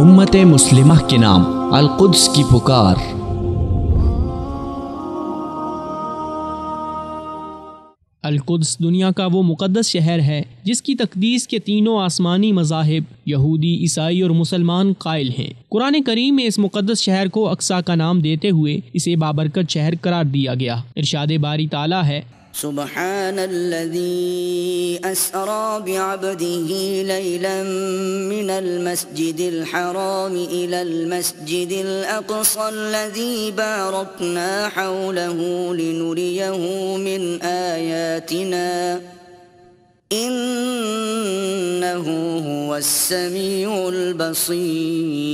امت مسلمہ کے نام القدس کی پکار۔ القدس دنیا کا وہ مقدس شہر ہے جس کی تقدیس کے تینوں آسمانی مذاہب یہودی، عیسائی اور مسلمان قائل ہیں۔ قرآن کریم میں اس مقدس شہر کو اقصیٰ کا نام دیتے ہوئے اسے بابرکت شہر قرار دیا گیا۔ ارشاد باری تعالیٰ ہے، سبحان الذي أسرى بعبده ليلا من المسجد الحرام إلى المسجد الأقصى الذي باركنا حوله لنريه من آياتنا إنه هو السميع البصير۔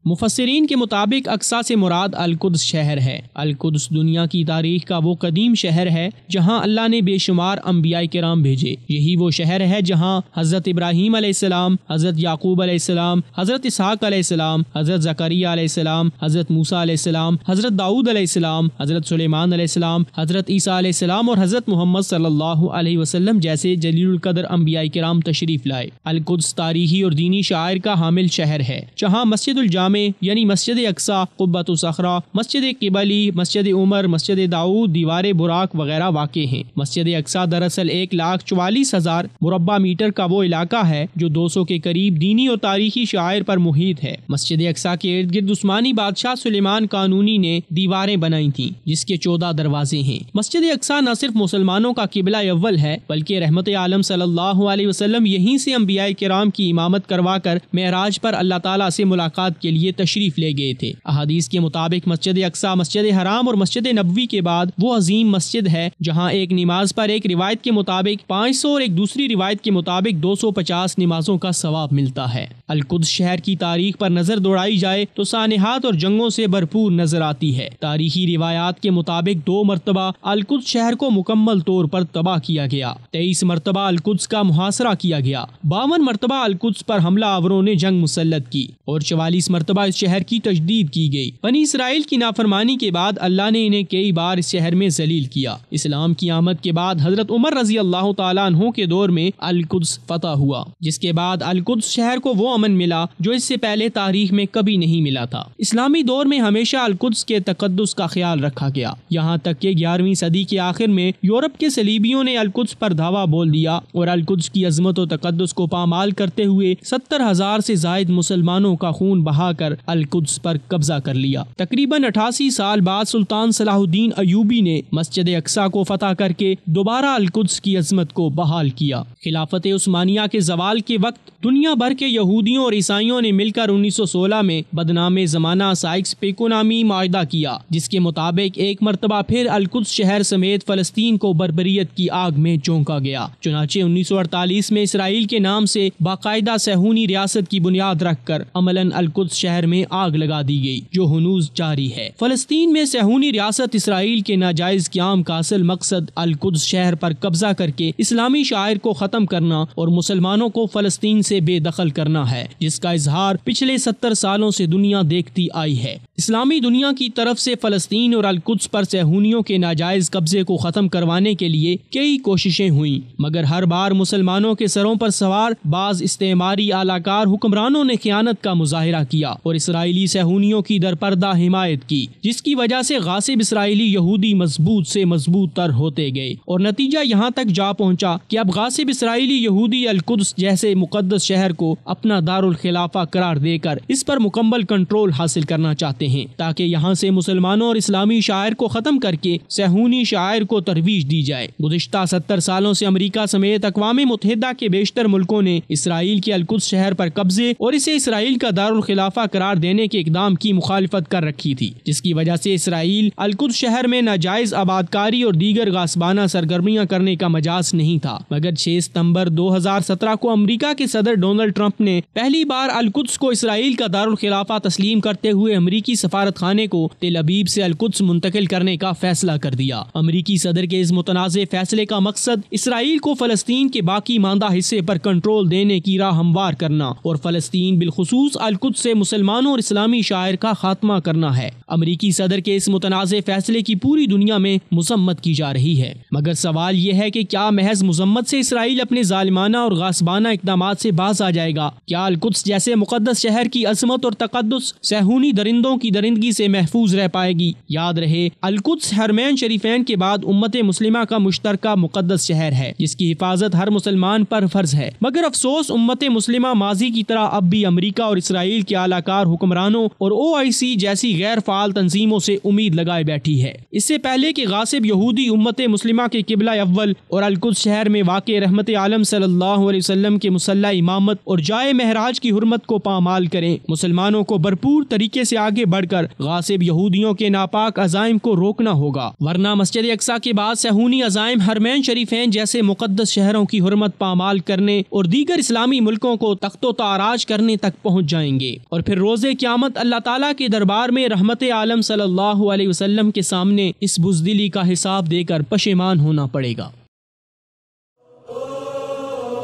مفسرین کے مطابق اقصیٰ سے مراد القدس شہر ہے۔ القدس دنیا کی تاریخ کا وہ قدیم شہر ہے جہاں اللہ نے بے شمار انبیاء کرام بھیجے۔ یہی وہ شہر ہے جہاں حضرت ابراہیم علیہ السلام، حضرت یعقوب علیہ السلام، حضرت اسحاق علیہ السلام، حضرت زکریا علیہ السلام، حضرت موسیٰ علیہ السلام، حضرت داؤد علیہ السلام، حضرت سلیمان علیہ السلام، حضرت عیسیٰ علیہ السلام اور حضرت محمد صلی اللہ علیہ وسلم جیسے جلیل القدر انبیاء کرام تشریف لائے۔ القدس تاریخی اور دینی شعائر کا حامل شہر ہے، جہاں مسجد الجامع یعنی مسجد اقصیٰ، قبۃ الصخرہ، مسجد قبلی، مسجد عمر، مسجد داؤد، دیوار براق وغیرہ واقع ہیں۔ مسجد اقصیٰ دراصل 1,44,000 مربع میٹر کا وہ علاقہ ہے جو 200 کے قریب دینی اور تاریخی شعائر پر محیط ہے۔ مسجد اقصیٰ کے ارد گرد عثمانی بادشاہ سلیمان قانونی نے دیواریں بنائی تھیں جس کے 14 دروازے ہیں۔ مسجد اقصیٰ نہ صرف مسلمانوں کا قبلہ اول ہے بلکہ رحمت عالم صلی اللہ علیہ وسلم یہیں سے انبیاء کرام کی امامت کروا کر معراج پر اللہ تعالیٰ سے ملاقات کے لیے تشریف لے گئے تھے۔ احادیث کے مطابق مسجد اقصیٰ مسجد حرام اور مسجد نبوی کے بعد وہ عظیم مسجد ہے جہاں ایک نماز پر ایک روایت کے مطابق 500 اور ایک دوسری روایت کے مطابق 250 نمازوں کا ثواب ملتا ہے۔ القدس شہر کی تاریخ پر نظر دوڑائی جائے تو سانحات اور جنگوں سے بھرپور نظر آتی ہے۔ تاریخی روایات کے مطابق 2 مرتبہ القدس شہر کو مکمل طور پر تباہ کیا گیا، 23 مرتبہ القدس کا محاصرہ کیا گیا، 52 مرتبہ القدس پر حملہ آوروں نے جنگ مسلط کی اور 44 مرتبہ اس شہر کی تجدید کی گئی۔ بنی اسرائیل کی نافرمانی کے بعد اللہ نے انہیں کئی بار اس شہر میں ذلیل کیا۔ اسلام کی آمد کے بعد حضرت عمر رضی اللہ تعالیٰ عنہ کے دور میں القدس فتح ہوا، جس کے بعد القدس شہر کو وہ امن ملا جو اس سے پہلے تاریخ میں کبھی نہیں ملا تھا۔ اسلامی دور میں ہمیشہ القدس کے تقدس کا خیال رکھا گیا، یہاں تک کہ 11ویں صدی کے آخر میں یورپ کے صلیبیوں نے القدس پر دھاوا بول دیا اور القدس کی عظمت و تقدس کو پامال کرتے ہوئے 70,000 سے زائد مسلمانوں کا خون بہا کر القدس پر قبضہ کر لیا۔ تقریباً 88 سال بعد سلطان صلاح الدین ایوبی نے مسجد اقصیٰ کو فتح کر کے دوبارہ القدس کی عظمت کو بحال کیا۔ خلافت عثمانیہ کے زوال کے وقت دنیا بھر کے یہودیوں اور عیسائیوں نے مل کر 1916 میں بدنام زمانہ سائکس پیکو نامی معاہدہ کیا، جس کے مطابق ایک مرتبہ پھر القدس شہر سمیت فلسطین کو بربریت کی آگ میں جھونکا گیا۔ چنانچہ 1948 میں اسرائیل کے نام سے باقاعدہ صہیونی ریاست کی بنیاد رکھ کر عملاً القدس شہر میں آگ لگا دی گئی، جو ہنوز جاری ہے۔ فلسطین میں صہیونی ریاست اسرائیل کے ناجائز قیام کا اصل مقصد القدس شہر پر قبضہ کر کے اسلامی شاعر کو ختم کرنا اور مسلمانوں کو فلسطین سے بے دخل کرنا ہے، جس کا اظہار پچھلے 70 سالوں سے دنیا دیکھتی آئی ہے۔ اسلامی دنیا کی طرف سے فلسطین اور القدس پر صہیونیوں کے ناجائز قبضے کو ختم کروانے کے لیے کئی کوششیں ہوئیں، مگر ہر بار مسلمانوں کے سروں پر سوار بعض استعماری اعلی کار حکمرانوں نے خیانت کا مظاہرہ کیا اور اسرائیلی صہیونیوں کی درپردہ حمایت کی، جس کی وجہ سے غاصب اسرائیلی یہودی مضبوط سے مضبوط تر ہوتے گئے اور نتیجہ یہاں تک جا پہنچا کہ اب غاصب اسرائیلی یہودی القدس جیسے مقدس شہر کو اپنا دارالخلافہ قرار دے کر اس پر مکمل کنٹرول حاصل کرنا چاہتے ہیں تاکہ یہاں سے مسلمانوں اور اسلامی شاعر کو ختم کر کے صہیونی شاعر کو ترویج دی جائے۔ گزشتہ 70 سالوں سے امریکہ سمیت اقوام متحدہ کے بیشتر ملکوں نے اسرائیل کے القدس شہر پر قبضے اور اسے اسرائیل کا دارالخلافہ قرار دینے کے اقدام کی مخالفت کر رکھی تھی، جس کی وجہ سے اسرائیل القدس شہر میں ناجائز آبادکاری اور دیگر غاصبانہ سرگرمیاں کرنے کا مجاز نہیں تھا، مگر 6 ستمبر 2017 کو امریکہ کے صدر ڈونلڈ ٹرمپ نے پہلی بار القدس کو اسرائیل کا دارالخلافہ تسلیم کرتے ہوئے امریکی سفارت خانے کو تل ابیب سے القدس منتقل کرنے کا فیصلہ کر دیا۔ امریکی صدر کے اس متنازع فیصلے کا مقصد اسرائیل کو فلسطین کے باقی ماندہ حصے پر کنٹرول دینے کی راہ ہموار کرنا اور فلسطین بالخصوص القدس سے مسلمانوں اور اسلامی شاعر کا خاتمہ کرنا ہے۔ امریکی صدر کے اس متنازع فیصلے کی پوری دنیا میں مذمت کی جا رہی ہے، مگر سوال یہ ہے کہ کیا محض مذمت سے اسرائیل اسرائیل اپنے ظالمانہ اور غاصبانہ اقدامات سے باز آ جائے گا؟ کیا القدس جیسے مقدس شہر کی عظمت اور تقدس صہیونی درندوں کی درندگی سے محفوظ رہ پائے گی؟ یاد رہے، القدس حرمین شریفین کے بعد امت مسلمہ کا مشترکہ مقدس شہر ہے جس کی حفاظت ہر مسلمان پر فرض ہے، مگر افسوس امت مسلمہ ماضی کی طرح اب بھی امریکہ اور اسرائیل کے اعلی کار حکمرانوں اور OIC جیسی غیر فعال تنظیموں سے امید لگائے بیٹھی ہے۔ اس سے پہلے کہ غاصب یہودی امت مسلمہ کے قبلہ اول اور القدس شہر میں واقع رحمت عالم صلی اللہ علیہ وسلم کے مصلی امامت اور جائے معراج کی حرمت کو پامال کریں، مسلمانوں کو بھرپور طریقے سے آگے بڑھ کر غاصب یہودیوں کے ناپاک عزائم کو روکنا ہوگا، ورنہ مسجد اقصیٰ کے بعد صہیونی عزائم حرمین شریفین جیسے مقدس شہروں کی حرمت پامال کرنے اور دیگر اسلامی ملکوں کو تخت و تاراج کرنے تک پہنچ جائیں گے، اور پھر روز قیامت اللہ تعالیٰ کے دربار میں رحمت عالم صلی اللہ علیہ وسلم کے سامنے اس بزدلی کا حساب دے کر پشیمان ہونا پڑے گا۔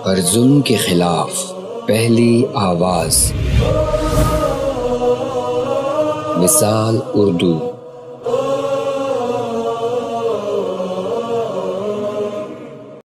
پر ظلم کے خلاف پہلی آواز، مثال اردو۔